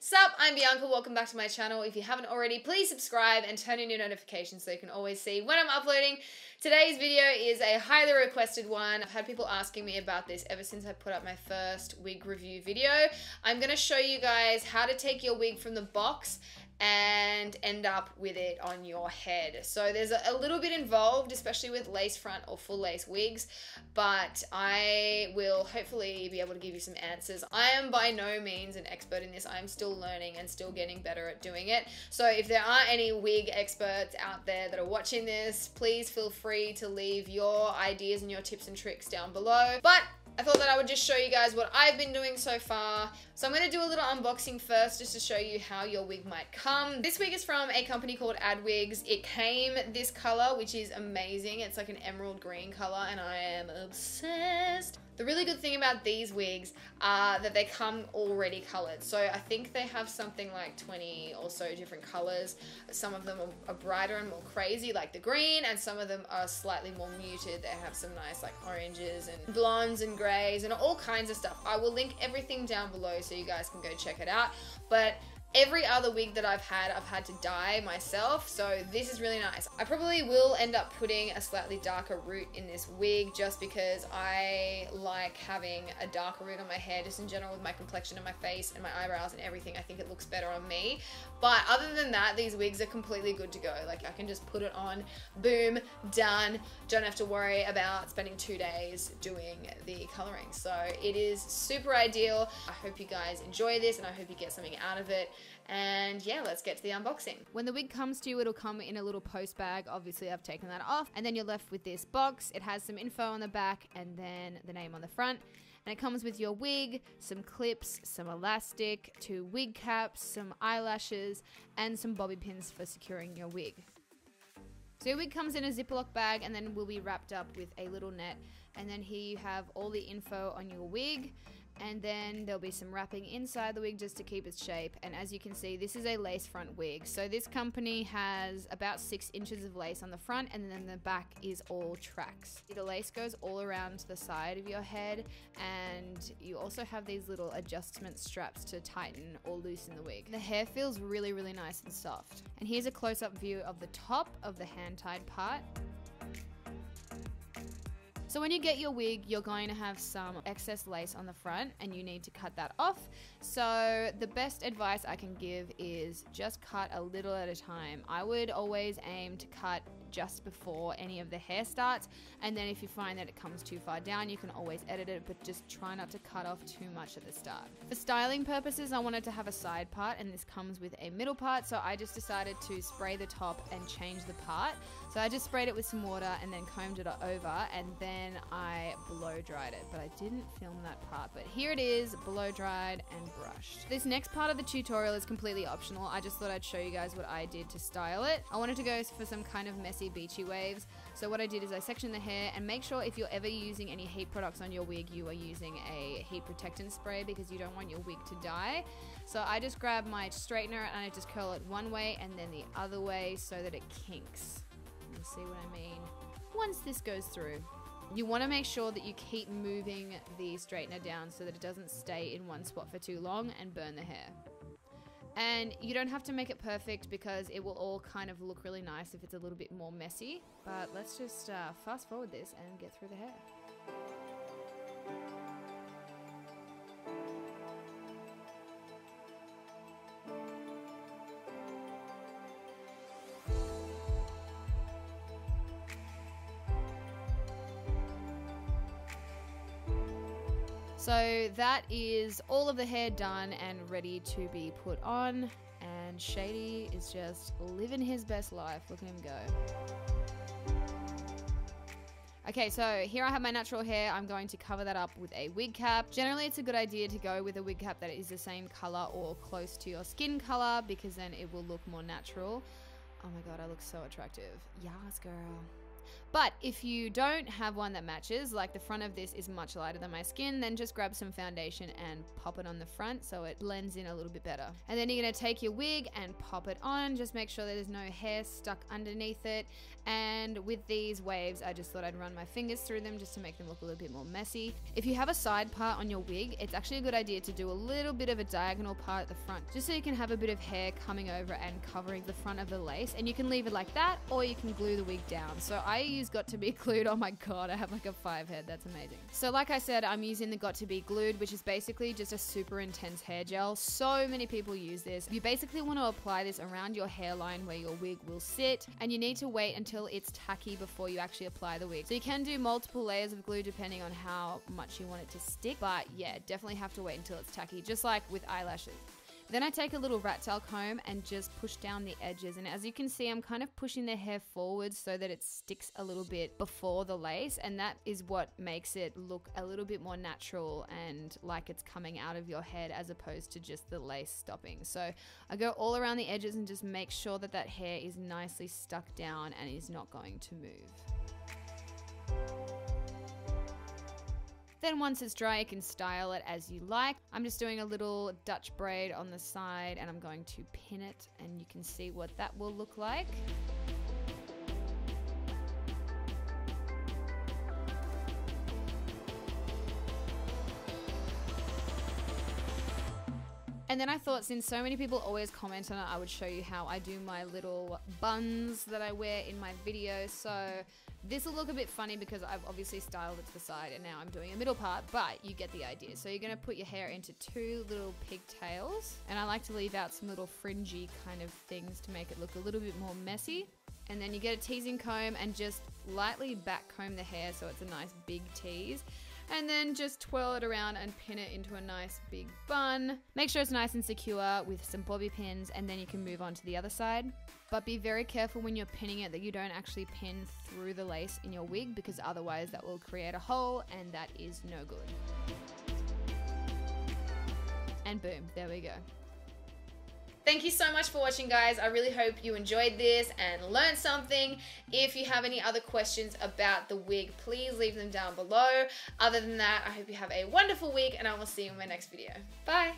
Sup, I'm Bianca, welcome back to my channel. If you haven't already, please subscribe and turn on your notifications so you can always see when I'm uploading. Today's video is a highly requested one. I've had people asking me about this ever since I put up my first wig review video. I'm going to show you guys how to take your wig from the box and end up with it on your head. So there's a little bit involved, especially with lace front or full lace wigs, but I will hopefully be able to give you some answers. I am by no means an expert in this. I'm still learning and still getting better at doing it. So if there are any wig experts out there that are watching this, please feel free to leave your ideas and your tips and tricks down below. But I thought that I would just show you guys what I've been doing so far. So I'm going to do a little unboxing first just to show you how your wig might come. This wig is from a company called ADDWIGS. It came this color, which is amazing. It's like an emerald green color and I am obsessed. The really good thing about these wigs are that they come already colored. So I think they have something like 20 or so different colors. Some of them are brighter and more crazy like the green, and some of them are slightly more muted. They have some nice like oranges and blondes and grays and all kinds of stuff. I will link everything down below so you guys can go check it out. But every other wig that I've had to dye myself, so this is really nice. I probably will end up putting a slightly darker root in this wig just because I like having a darker root on my hair just in general with my complexion and my face and my eyebrows and everything. I think it looks better on me. But other than that, these wigs are completely good to go. Like I can just put it on, boom, done. Don't have to worry about spending 2 days doing the coloring. So it is super ideal. I hope you guys enjoy this and I hope you get something out of it. And yeah, let's get to the unboxing. When the wig comes to you, it'll come in a little post bag. Obviously, I've taken that off. And then you're left with this box. It has some info on the back and then the name on the front. And it comes with your wig, some clips, some elastic, 2 wig caps, some eyelashes, and some bobby pins for securing your wig. So your wig comes in a Ziploc bag and then will be wrapped up with a little net. And then here you have all the info on your wig. And then there'll be some wrapping inside the wig just to keep its shape. And as you can see, this is a lace front wig. So this company has about 6 inches of lace on the front, and then the back is all tracks. The lace goes all around the side of your head, and you also have these little adjustment straps to tighten or loosen the wig. The hair feels really, really nice and soft. And here's a close-up view of the top of the hand-tied part. So when you get your wig, you're going to have some excess lace on the front and you need to cut that off. So the best advice I can give is just cut a little at a time. I would always aim to cut just before any of the hair starts, and then if you find that it comes too far down, you can always edit it, but just try not to cut off too much at the start. For styling purposes, I wanted to have a side part, and this comes with a middle part, so I just decided to spray the top and change the part. So I just sprayed it with some water and then combed it over, and then I blow dried it, but I didn't film that part. But here it is, blow dried and brushed. This next part of the tutorial is completely optional. I just thought I'd show you guys what I did to style it. I wanted to go for some kind of messy beachy waves. So what I did is I sectioned the hair, and make sure if you're ever using any heat products on your wig, you are using a heat protectant spray because you don't want your wig to dye. So I just grab my straightener and I just curl it one way and then the other way so that it kinks. You see what I mean? Once this goes through, you want to make sure that you keep moving the straightener down so that it doesn't stay in one spot for too long and burn the hair. And you don't have to make it perfect because it will all kind of look really nice if it's a little bit more messy. But let's just fast forward this and get through the hair. So that is all of the hair done and ready to be put on, and Shady is just living his best life. Look at him go. Okay, so here I have my natural hair. I'm going to cover that up with a wig cap. Generally, it's a good idea to go with a wig cap that is the same color or close to your skin color because then it will look more natural. Oh my god, I look so attractive. Yes, girl. But if you don't have one that matches, like the front of this is much lighter than my skin, then just grab some foundation and pop it on the front so it blends in a little bit better. And then you're gonna take your wig and pop it on. Just make sure that there's no hair stuck underneath it. And with these waves, I just thought I'd run my fingers through them just to make them look a little bit more messy. If you have a side part on your wig, it's actually a good idea to do a little bit of a diagonal part at the front, just so you can have a bit of hair coming over and covering the front of the lace. And you can leave it like that, or you can glue the wig down. So I use Got To Be Glued. Oh my god, I have like a 5 head. That's amazing. So like I said, I'm using the Got To Be Glued, which is basically just a super intense hair gel. So many people use this. You basically want to apply this around your hairline where your wig will sit, and you need to wait until it's tacky before you actually apply the wig. So you can do multiple layers of glue depending on how much you want it to stick, but yeah, definitely have to wait until it's tacky, just like with eyelashes. Then I take a little rat tail comb and just push down the edges, and as you can see, I'm kind of pushing the hair forward so that it sticks a little bit before the lace, and that is what makes it look a little bit more natural and like it's coming out of your head as opposed to just the lace stopping. So I go all around the edges and just make sure that that hair is nicely stuck down and is not going to move. Then once it's dry, you can style it as you like. I'm just doing a little Dutch braid on the side and I'm going to pin it, and you can see what that will look like. And then I thought, since so many people always comment on it, I would show you how I do my little buns that I wear in my videos. So this will look a bit funny because I've obviously styled it to the side and now I'm doing a middle part, but you get the idea. So you're gonna put your hair into 2 little pigtails, and I like to leave out some little fringy kind of things to make it look a little bit more messy. And then you get a teasing comb and just lightly back comb the hair so it's a nice big tease. And then just twirl it around and pin it into a nice big bun. Make sure it's nice and secure with some bobby pins, and then you can move on to the other side. But be very careful when you're pinning it that you don't actually pin through the lace in your wig, because otherwise that will create a hole and that is no good. And boom, there we go. Thank you so much for watching, guys. I really hope you enjoyed this and learned something. If you have any other questions about the wig, please leave them down below. Other than that, I hope you have a wonderful week and I will see you in my next video. Bye.